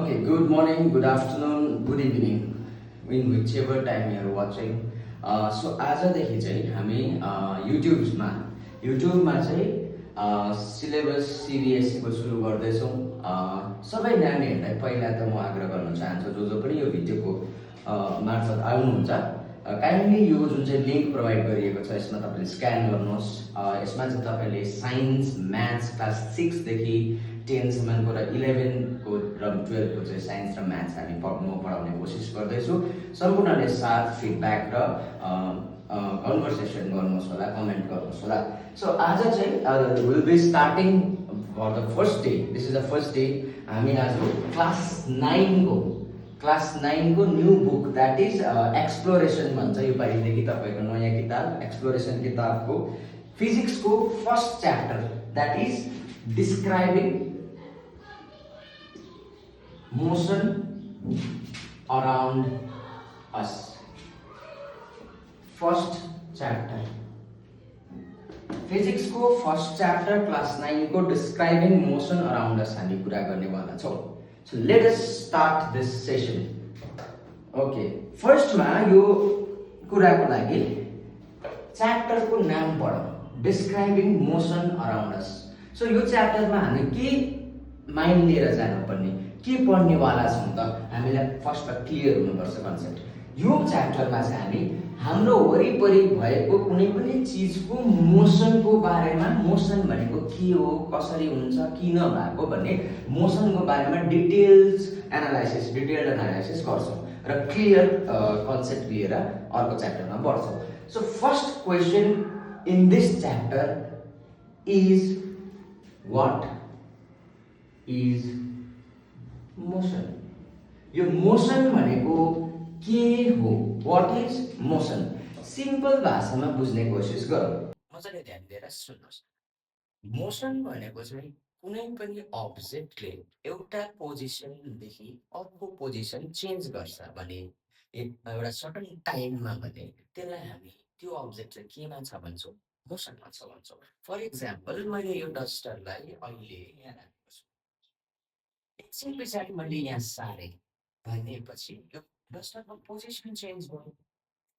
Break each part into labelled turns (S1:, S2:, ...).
S1: Okay, good morning, good afternoon, good evening, in whichever time you are watching. So आजदेखि चाहिँ हामी युट्युबमा चाहिँ सिलेबस सिबिएसईको सुरु गर्दैछौँ। सबै नानीहरूलाई पहिला त म आग्रह गर्न चाहन्छु जो जो पनि यो भिडियोको मार्फत आउनुहुन्छ, काइन्डली यो जुन चाहिँ लिङ्क प्रोभाइड गरिएको छ यसमा तपाईँले स्क्यान गर्नुहोस्। यसमा चाहिँ तपाईँले साइन्स म्याथ्स क्लास 6देखि 10सम्मको र 11को र 12को चाहिँ साइन्स र म्याथ्स म पढाउने कोसिस गर्दैछु। सम्पूर्णले साथ फिडब्याक र कन्भर्सेसन गर्नुहोस् होला, कमेन्ट गर्नुहोस् होला। सो आज चाहिँ will be starting for the first day, this is the first day. हामी आज क्लास 9को new book that is exploration भन्छ योपालिदेखि तपाईँको नयाँ किताब एक्सप्लोरेसन किताबको फिजिक्सको first chapter that is describing motion around us. First chapter physics को फर्स्ट च्याप्टर क्लास 9 को डिस्क्राइबिङ मोसन अराउन्ड अस हामी कुरा गर्नेवाला छौँ। So let us start this session. Okay, फर्स्टमा यो कुराको लागि च्याप्टरको नाम पढौँ, डिस्क्राइबिङ मोसन अराउन्ड अस। सो यो च्याप्टरमा हामी के माइन्ड लिएर जानुपर्ने, के पढ्नेवाला छौँ त हामीलाई फर्स्टमा क्लियर हुनुपर्छ कन्सेप्ट। यो च्याप्टरमा चाहिँ हामी हाम्रो वरिपरि भएको कुनै पनि चिजको मोसनको बारेमा, मोसन भनेको के हो, कसरी हुन्छ, किन भएको भन्ने मोसनको बारेमा डिटेल्ड एनालाइसिस गर्छौँ र क्लियर कन्सेप्ट लिएर अर्को च्याप्टरमा बढ्छौँ। So first question in this chapter is what is motion. यो मोसन भनेको के हो, व्हाट इज मोसन, सिम्पल भाषामा बुझ्ने कोसिस गरौँ। मजाले ध्यान दिएर सुन्नुहोस्। मोसन भनेको चाहिँ कुनै पनि अब्जेक्टले एउटा पोजिसनदेखि अर्को पोजिसन चेन्ज गर्छ भने एउटा सर्टन टाइममा भने त्यसलाई हामी त्यो अब्जेक्ट चाहिँ केमा छ भन्छौँ, मोसनमा छ भन्छौँ। फर इक्जाम्पल मैले यो डस्टरलाई अहिले यहाँ राखेको छु, एकछिन पछाडि मैले यहाँ सारेँ भनेपछि यो डस्टरको पोजिसन चेन्ज भयो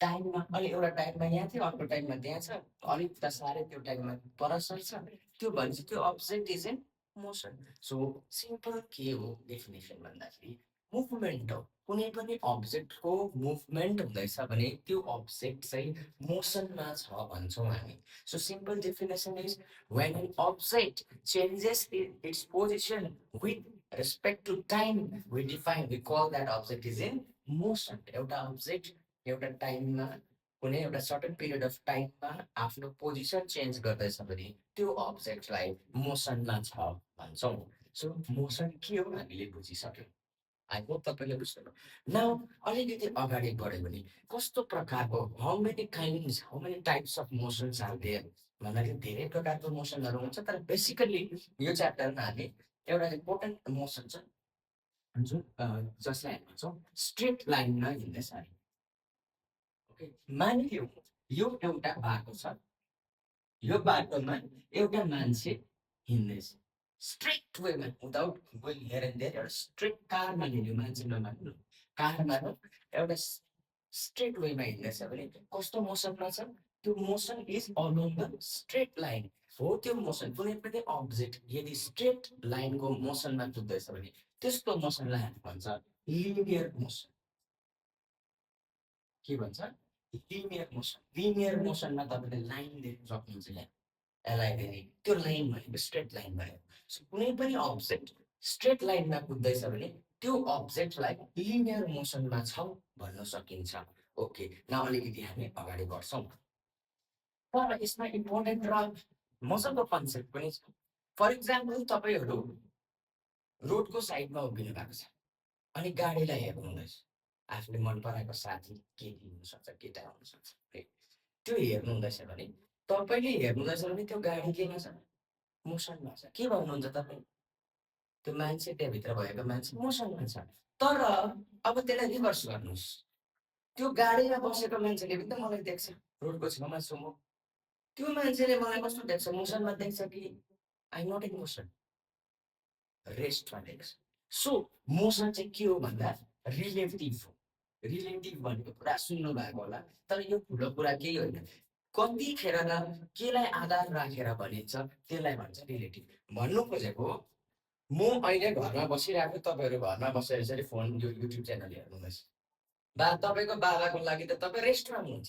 S1: टाइममा। अहिले एउटा टाइममा यहाँ थियो, अर्को टाइममा त्यहाँ छ, अलिक उता सारे त्यो टाइममा पर सर्छ, त्यो भनेपछि त्यो object is in motion. So simple के हो डेफिनेसन भन्दाखेरि मुभमेन्ट हो। कुनै पनि अब्जेक्टको मुभमेन्ट हुँदैछ भने त्यो अब्जेक्ट चाहिँ मोसनमा छ भन्छौँ हामी। So simple definition is when an object changes its position with respect to time we define, we call that object is in motion। एउटा अब्जेक्ट एउटा टाइममा कुनै एउटा सर्टन पिरियड अफ टाइममा आफ्नो पोजिसन चेन्ज गर्दैछ भने त्यो अब्जेक्टलाई मोसनमा छ भन्छौँ। सो मोसन के हो हामीले बुझिसक्यौँ, आई होप तपाईँले बुझ्नुभयो। नाउ अलिकति अगाडि बढ्यो भने कस्तो प्रकारको, how many kinds, how many types of motions are there भन्दाखेरि धेरै प्रकारको मोसनहरू हुन्छ, तर बेसिकली यो च्याप्टरमा हामी एउटा इम्पोर्टेन्ट मोसन छ जुन जसलाई हामी भन्छौँ स्ट्रेट लाइनमा हिँड्ने सारी। ओके, मानिलिउँ यो एउटा बाटो छ, यो बाटोमा एउटा मान्छे हिँड्दैछ स्ट्रेट वेमा without going here and there. एउटा स्ट्रेट कारमा हिँड्यो, मान्छे नमान्नु, कारमा एउटा स्ट्रेट वेमा हिँड्दैछ भने कस्तो मोसनमा छ, त्यो motion is along the straight line हो। त्यो मोसन कुनै पनि अब्जेक्ट यदि स्ट्रेट लाइनको मोसनमा कुद्दैछ भने त्यस्तो मोसनलाई हामी भन्छ लिनियर मोसन। के भन्छ? Linear motion. लिनियर मोसनमा तपाईँले लाइन देख्न सक्नुहुन्छ, यहाँ एलआइएनई, त्यो लाइन भनेको स्ट्रेट लाइन भयो। सो कुनै पनि अब्जेक्ट स्ट्रेट लाइनमा कुद्दैछ भने त्यो अब्जेक्टलाई लिनियर मोसनमा छ भन्न सकिन्छ। ओके, न अलिकति हामी अगाडि बढ्छौँ, तर यसमा इम्पोर्टेन्ट र मजाको कन्सेप्ट पनि छ। फर इक्जाम्पल तपाईँहरू रोडको साइडमा उभिनु भएको छ अनि गाडीलाई हेर्नुहुँदैछ, आफूले मन पराएको साथी केटी हुनसक्छ, केटा हुनसक्छ, त्यो हेर्नुहुँदैछ भने तपाईँले हेर्नुहुँदैछ भने त्यो गाडी केमा छ, मोसनमा छ। के भन्नुहुन्छ तपाईँ? त्यो मान्छे त्यहाँभित्र भएको मान्छे मोसनमा छ। तर अब त्यसलाई रिभर्स गर्नुहोस्, त्यो गाडीमा बसेको मान्छेले पनि त मलाई देख्छ, रोडको छेउमा छु म, त्यो मान्छेले मलाई कस्तो देख्छ, मोसनमा देख्छ कि आइ नट इन मोसन, रेस्टमा देख्छ। सो मोसन चाहिँ के हो भन्दा रिलेटिभ हो। रिलेटिभ भनेको पुरा सुन्नु भएको होला, तर यो ठुलो कुरा केही होइन। कतिखेर त केलाई आधार राखेर भनिन्छ त्यसलाई भन्छ रिलेटिभ। भन्नु खोजेको म अहिले घरमा बसिरहेको, तपाईँहरू घरमा बसेर यसरी फोन यो युट्युब च्यानल हेर्नुहुँदैछ। तपाईँको बाबाको लागि त तपाईँ रेस्टमा हुनुहुन्छ,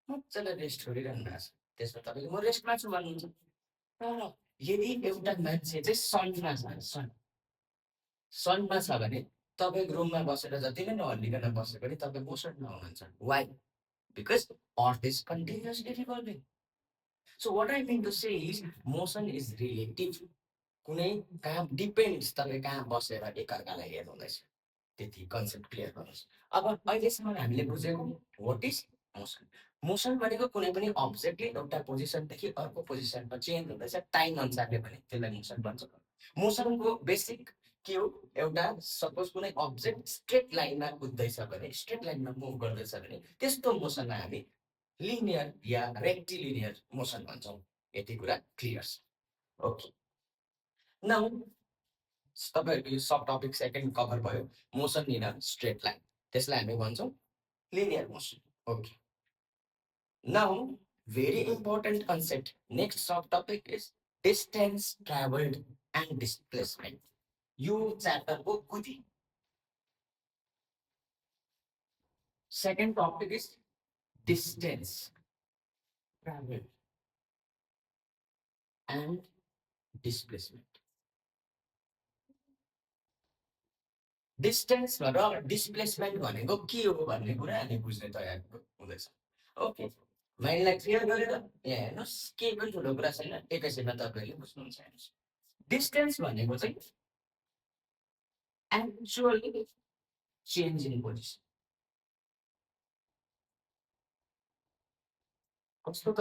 S1: मजाले रेस्ट गरिरहनु भएको छ, त्यसमा तपाईँको म रेस्टमा छु भन्नुहुन्छ। तर यदि एउटा मान्छे चाहिँ सनमा छ, सनमा छ भने तपाईँको रुममा बसेर जति नै नहल्लिकन बसे पनि तपाईँ मोसनमा हुनुहुन्छ। Why? Because earth is continuously revolving. So what I mean to say is motion is relative. कुनै कहाँ डिपेन्ड्स, तपाईँ कहाँ बसेर एकअर्कालाई हेर्नुहुँदैछ, त्यति कन्सेप्ट क्लियर गर्नुहोस्। अब अहिलेसम्म हामीले बुझेको वाट इज मोसन। मोसन भनेको कुनै पनि अब्जेक्टले एउटा पोजिसनदेखि अर्को पोजिसनमा चेन्ज हुँदैछ टाइम अनुसारले भने त्यसलाई मोसन भन्छ। मोसनको बेसिक के हो? एउटा सपोज कुनै अब्जेक्ट स्ट्रेट लाइनमा कुद्दैछ भने, स्ट्रेट लाइनमा मुभ गर्दैछ भने त्यस्तो मोसनलाई हामी लिनियर या रेक्टिलिनियर मोसन भन्छौँ। यति कुरा क्लियर छ? ओके, नाउ तपाईँहरूको यो सब टपिक सेकेन्ड कभर भयो, motion in a straight line, त्यसलाई हामी भन्छौँ linear motion. Okay, now very important concept, next subtopic is distance travelled and displacement. यो च्याप्टरको कुदी second topic is distance travelled and displacement. Distance र displacement भनेको के हो भन्ने कुरा हामी बुझ्ने तयार हुँदैछ। ओके, माइन्डलाई क्लियर गरेर यहाँ हेर्नुहोस्, केही पनि ठुलो कुरा छैन, एकैछिनमा तपाईँहरूले बुझ्नुहुन्छ। हेर्नुहोस्, डिस्टेन्स भनेको चाहिँ एक्चुअल चेन्ज इन पोजिसन। कस्तो त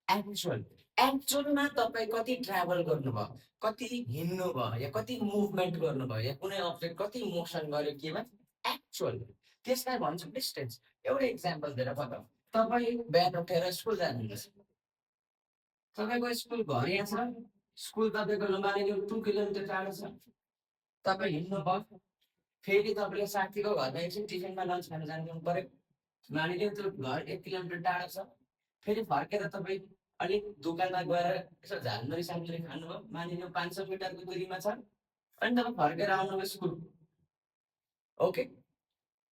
S1: एक्चुअल, एक्चुअलमा तपाईँ कति ट्राभल गर्नुभयो, कति हिँड्नुभयो, या कति मुभमेन्ट गर्नुभयो, या कुनै अब्जेक्ट कति मोसन गर्यो, केमा एक्चुअल, त्यसलाई भन्छ डिस्टेन्स। एउटा इक्जाम्पल दिएर बताऊ, तपाईँ बिहान उठेर स्कुल जानुहुन्छ, तपाईँको स्कुल घर यहाँ छ, स्कुल तपाईँको मानिलिउँ 2 किलोमिटर टाढो छ, तपाईँ हिँड्नुभयो, फेरि तपाईँले साथीको घरमा एकछिन टिफिनमा लन्च खान जानु पर्यो, मानिलिउँ त्यो घर 1 किलोमिटर टाढो छ, फेरि फर्केर तपाईँ अलिक दोकानमा गएर यसो झालमुरी सालमुरी खानुभयो, मानिलिउँ 500 मिटरको दूरीमा छ, अनि तपाईँ फर्केर आउनुभयो स्कुल। ओके,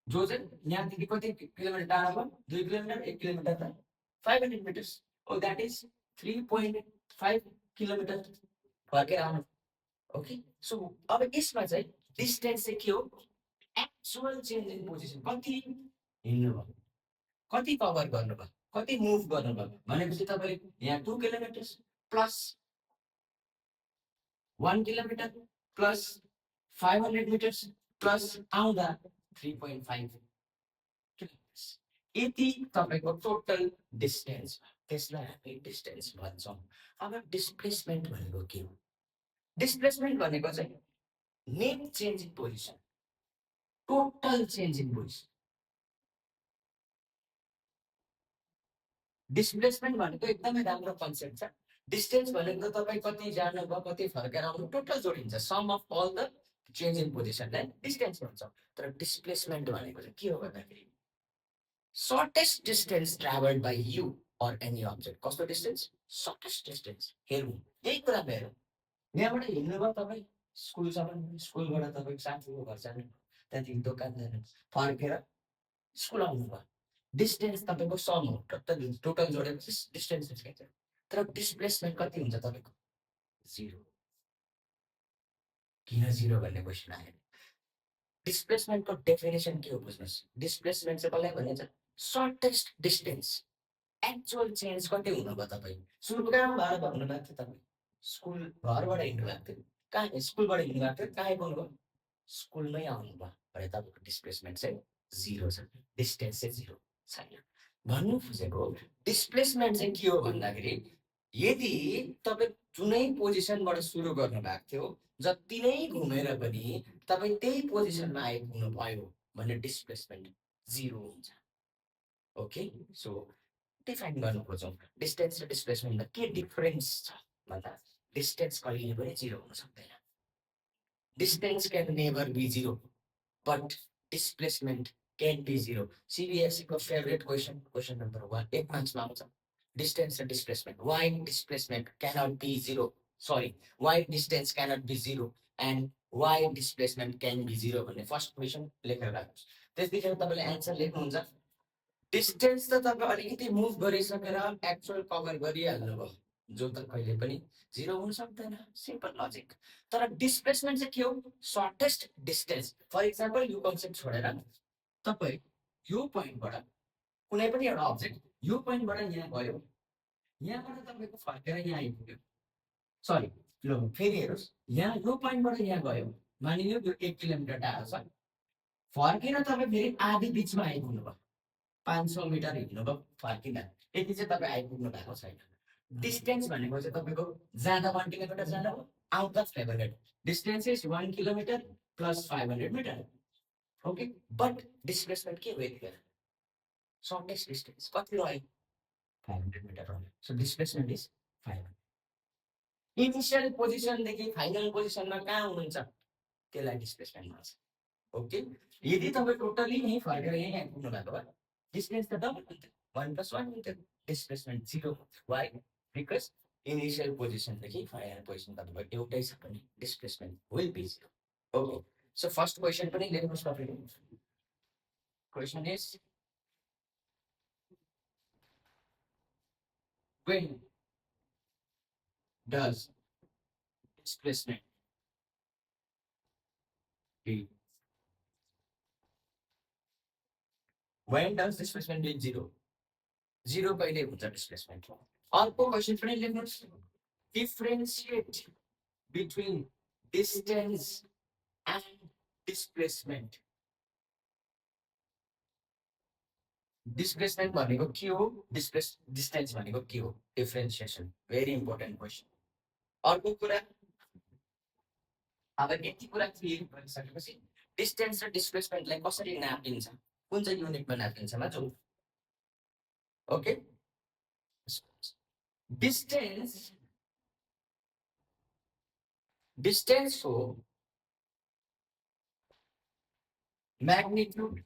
S1: जो चाहिँ यहाँदेखि कति किलोमिटर टाढा भयो? 2 किलोमिटर, 1 किलोमिटर त 500 metres. Oh that is 3.5 kilometre फर्केर आउनु। ओके, सो अब यसमा चाहिँ डिस्टेन्स चाहिँ के हो? एक्चुअल चेन्ज इन पोजिसन, कति हिँड्नुभयो, कति कभर गर्नुभयो, कति मुभ गर्नुभयो भनेपछि तपाईँले यहाँ 2 kilometres plus 1 kilometre plus 500 metres plus आउँदा 3.5 किलोमिटर्स, यति तपाईँको टोटल डिस्टेन्स, त्यसलाई हामी डिस्टेन्स भन्छौँ। अब डिस्प्लेसमेन्ट भनेको के हो? डिस्प्लेसमेन्ट भनेको चाहिँ net change in position, total change in position. Displacement भनेको एकदमै राम्रो कन्सेप्ट छ। डिस्टेन्स भनेको तपाईँ कति जानुभयो, कति फर्केर आउनु, टोटल जोडिन्छ, sum of all the change in पोजिसनलाई डिस्टेन्स भन्छ। तर डिस्प्लेसमेन्ट भनेको चाहिँ के हो भन्दाखेरि shortest distance travelled by you or any object. कस्तो डिस्टेन्स? Shortest distance. हेरौँ, यही कुरा हेरौँ, यहाँबाट हिँड्नुभयो तपाईँ स्कुलसम्म, स्कुलबाट तपाईँ साथीको घर जानु, त्यहाँदेखि दोकान जानु, फर्केर स्कुल आउनुभयो, डिस्टेन्स तपाईँको सम हो, टोटल जोडेपछि डिस्टेन्स निस्किन्छ। तर डिस्प्लेसमेन्ट कति हुन्छ तपाईँको? 0। किन 0 भन्ने क्वेसन आयो? डिस्प्लेसमेन्टको डेफिनेसन के हो बुझ्नुहोस्। डिस्प्लेसमेन्ट चाहिँ कसलाई भनिन्छ? सर्टेस्ट डिस्टेन्स, एक्चुअल चेन्ज कति हुनुभयो तपाईँ? सुरु कहाँ भएर भन्नु भएको थियो तपाईँ? स्कुल, घरबाट हिँड्नु भएको थियो, कहाँ स्कुलबाट हिँड्नु भएको थियो, कहाँ आइपुग्नु भयो? स्कुलमै आउनुभयो भने तपाईँको डिस्प्लेसमेन्ट चाहिँ 0 छ, डिस्टेन्स चाहिँ 0 छैन। भन्नु खोजेको डिस्प्लेसमेन्ट चाहिँ के हो भन्दाखेरि यदि तपाईँ जुनै पोजिसनबाट सुरु गर्नु भएको थियो, जति नै घुमेर पनि तपाईँ त्यही पोजिसनमा आइपुग्नु भयो भने डिस्प्लेसमेन्ट 0 हुन्छ। ओके, सो डिफाइन गर्नु खोजौँ डिस्टेन्स र डिस्प्लेसमेन्टमा के डिफरेन्स छ भन्दा डिस्टेन्स कहिले पनि 0 हुन सक्दैन।
S2: Distance can never be zero, but displacement can be zero. CBSE को favorite question number 1 एक मार्क्समा आउँछ. Distance and displacement. Why displacement cannot be zero? Sorry, why distance cannot be zero and why displacement can be zero भन्ने first question लेखेर राख्नुहोस्. त्यसदेखि तपाईँले answer लेख्नुहुन्छ. Distance त तपाईँ अलिकति मुभ गरिसकेर एक्चुअल कभर गरिहाल्नुभयो, जो त कहिले पनि जिरो हुन सक्दैन. Simple logic. तर डिस्प्लेसमेन्ट चाहिँ के हो? Shortest distance. फर इक्जाम्पल यो कन्सेप्ट छोडेर तपाईँ यो पोइन्टबाट कुनै पनि एउटा अब्जेक्ट यो पोइन्टबाट यहाँ गयो, यहाँबाट तपाईँको फर्केर यहाँ आइपुग्यो. सरी, ल फेरि हेर्नुहोस्, यहाँ यो पोइन्टबाट यहाँ गयो, मानिलियो यो 1 किलोमिटर टाढो छ, फर्केर तपाईँ फेरि आधी बिचमा आइपुग्नु भयो, 500 मिटर हिँड्नुभयो फर्किँदा, यति चाहिँ तपाईँ आइपुग्नु भएको छैन. डिस्टेन्स भनेको चाहिँ तपाईँको जाँदा 1 किलोमिटर जाँदा हो, आउँदा 500. Distance is 1 kilometre plus 500 metre. Okay, but displacement के हो यतिखेर? सर्टेस्ट डिस्टेन्स कति रह्यो? 500 मिटर रह्यो. So displacement is 500. इनिसियल पोजिसनदेखि फाइनल पोजिसनमा कहाँ हुनुहुन्छ त्यसलाई डिस्प्लेसमेन्ट भन्छ. ओके, यदि तपाईँ टोटली यहीँ फर्केर यहीँ आइपुग्नु भएको भए डिस्टेन्स त डबल हुन्थ्यो, 1 + 1 हुन्थ्यो, डिस्प्लेसमेन्ट 0. वाइ? बिकज इनिसियल पोजिसनदेखि फाइनल पोजिसन तपाईँको एउटै छ भने displacement will be 0. Okay, so first question पनि लेख्नुहोस् तपाईँले. Question is when does displacement be? When does displacement be 0? 0 कहिले हुन्छ डिस्प्लेसमेन्ट? अर्को क्वेसन पनि लेख्नुहोस्. Differentiate between distance and displacement. Displacement भनेको के हो, डिस्टेन्स भनेको के हो? डिफरेन्सिएसन. Very important question. अर्को कुरा, अब यति कुरा क्लियर गरिसकेपछि डिस्टेन्स र डिस्प्लेसमेन्टलाई कसरी नापिन्छ, कुन चाहिँ युनिटमा नापिन्छ मात्र. ओके, डिस्टेन्सको म्याग्निट्युड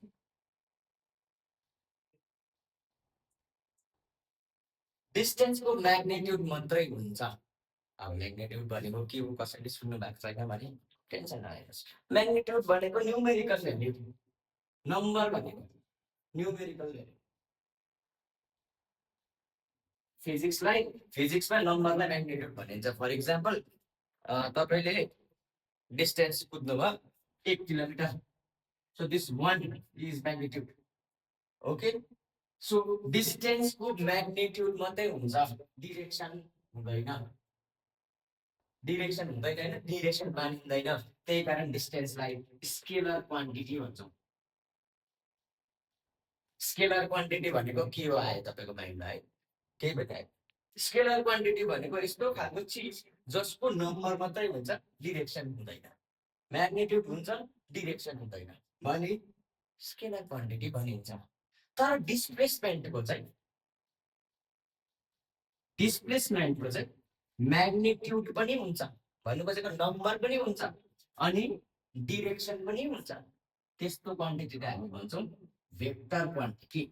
S2: डिस्टेन्सको म्याग्निट्युड मात्रै हुन्छ. अब म्याग्निट्युड भनेको के हो कसैले सुन्नु भएको छैन भने टेन्सन नलिनुहोस्. म्याग्निट्युड भनेको न्युमेरिकल भ्याल्यु, नम्बर भनेको न्युमेरिकल भ्याल्यु. फिजिक्समा नम्बरलाई म्याग्निट्युड भनिन्छ. फर इक्जाम्पल तपाईँले डिस्टेन्स कुद्नु भयो 1 kilometre, so this 1 is magnitude. Okay, so डिस्टेन्सको म्याग्निट्युड मात्रै हुन्छ, डिरेक्सन हुँदैन. डिरेक्सन मानिँदैन. त्यही कारण डिस्टेन्सलाई स्केलर क्वान्टिटी भन्छौँ. स्केलर क्वान्टिटी भनेको के हो आयो तपाईँको माइन्डमा? है, केही बताए. स्केलर क्वान्टिटी भनेको यस्तो खालको चिज जसको नम्बर मात्रै हुन्छ, डिरेक्सन हुँदैन. म्याग्निट्युड हुन्छ, डिरेक्सन हुँदैन भने स्केलर क्वान्टिटी भनिन्छ. तर डिस्प्लेसमेन्टको चाहिँ म्याग्निट्युड पनि हुन्छ, भन्नु खोजेको नम्बर पनि हुन्छ अनि डिरेक्सन पनि हुन्छ. त्यस्तो क्वान्टिटीलाई हामी भन्छौँ वेक्टर क्वान्टिटी.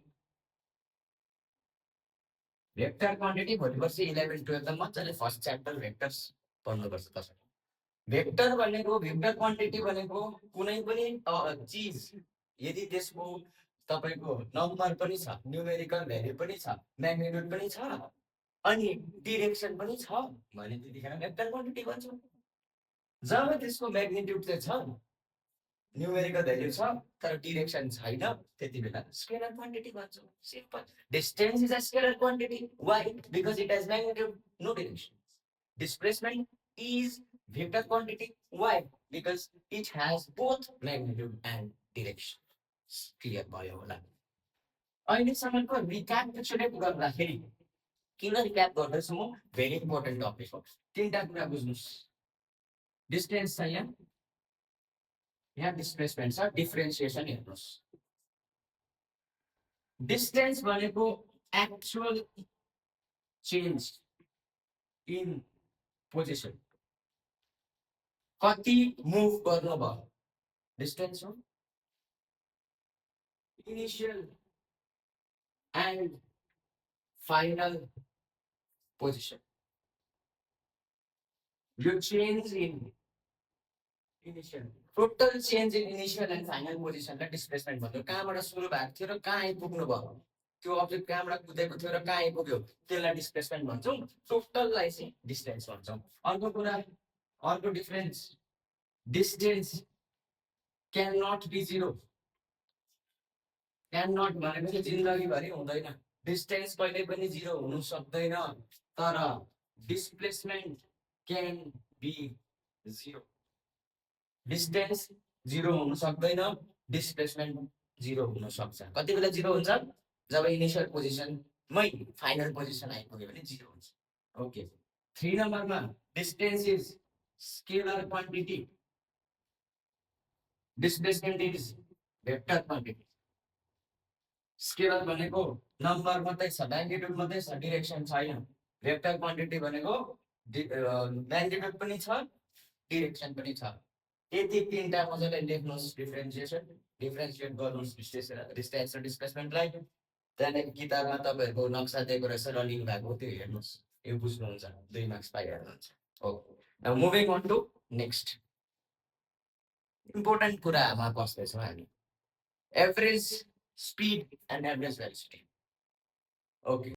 S2: वेक्टर क्वान्टिटी भोलिपर्छ 11-12 मजाले फर्स्ट च्याप्टर भेक्टर्स पढ्नुपर्छ तपाईँ. वेक्टर क्वान्टिटी भनेको कुनै पनि चिज यदि त्यसको तपाईँको नम्बर पनि छ, न्युमेरिकल भ्याल्यु पनि छ, म्याग्निट्युड पनि छ अनि डिरेक्सन पनि छ भने त्यतिखेर वेक्टर क्वान्टिटी भन्छौँ. जब त्यसको म्याग्निट्युड चाहिँ छ, न्युमेरिकल भ्याल्यु छ तर डिरेक्सन छैन, त्यति बेला स्केलर क्वान्टिटी भन्छौँ. Simple. Distance is a scalar quantity. Why? Because it has magnitude, no direction. Displacement is vector quantity. Why? Because it has both magnitude and direction. Clear भयो होला? अहिलेसम्मको recap सुनेको गर्दाखेरि किन रिक्याप गर्दैछु म? भेरी इम्पोर्टेन्ट टपिक हो. 3टा कुरा बुझ्नुहोस्. डिस्टेन्स छ यहाँ डिस्प्लेसमेन्ट छ, डिफरेन्सिएसन हेर्नुहोस्. डिस्टेन्स भनेको एक्चुअल चेन्ज इन पोजिसन. कति मुभ गर्नुभयो डिस्टेन्स हो इनिशियल एन्ड फाइनल पोजिसन यो change in initial total change in initial and final पोजिसनलाई डिस्प्लेसमेन्ट भन्यो कहाँबाट सुरु भएको थियो र कहाँ आइपुग्नु भयो त्यो अब्जेक्ट कहाँबाट कुदेको थियो र कहाँ आइपुग्यो त्यसलाई डिस्प्लेसमेन्ट भन्छौँ टोटललाई चाहिँ डिस्टेन्स भन्छौँ अर्को कुरा अर्को difference distance can not be zero can not भनेपछि जिन्दगीभरि हुँदैन डिस्टेन्स कहिले पनि जिरो हुनु सक्दैन तर displacement can be zero distance zero हुन सक्दैन डिस्प्लेसमेन्ट जिरो हुन सक्छ कति बेला जिरो हुन्छ जब इनिसियल पोजिसनमै फाइनल पोजिसन आइपुग्यो भने जिरो हुन्छ ओके 3 नम्बरमा distance is scalar quantity displacement is vector quantity scalar भनेको नम्बर मात्रै छ म्याग्निट्युड मात्रै छ डिरेक्सन छैन भेक्टर क्वान्टिटी भनेको म्याग्निट्युड पनि छ डिरेक्सन पनि छ यति तीनटा मजाले लेख्नुहोस् डिफरेन्सिएट गर्नुहोस् डिस्टेन्स र डिस्प्लेसमेन्टलाई त्यहाँदेखि किताबमा तपाईँहरूको नक्सा दिएको रहेछ रनिङ भएको त्यो हेर्नुहोस् यो बुझ्नुहुन्छ 2 मार्क्स पाइहाल्नुहुन्छ okay now moving on to next important कुरामा बस्दैछौँ हामी average speed and average velocity okay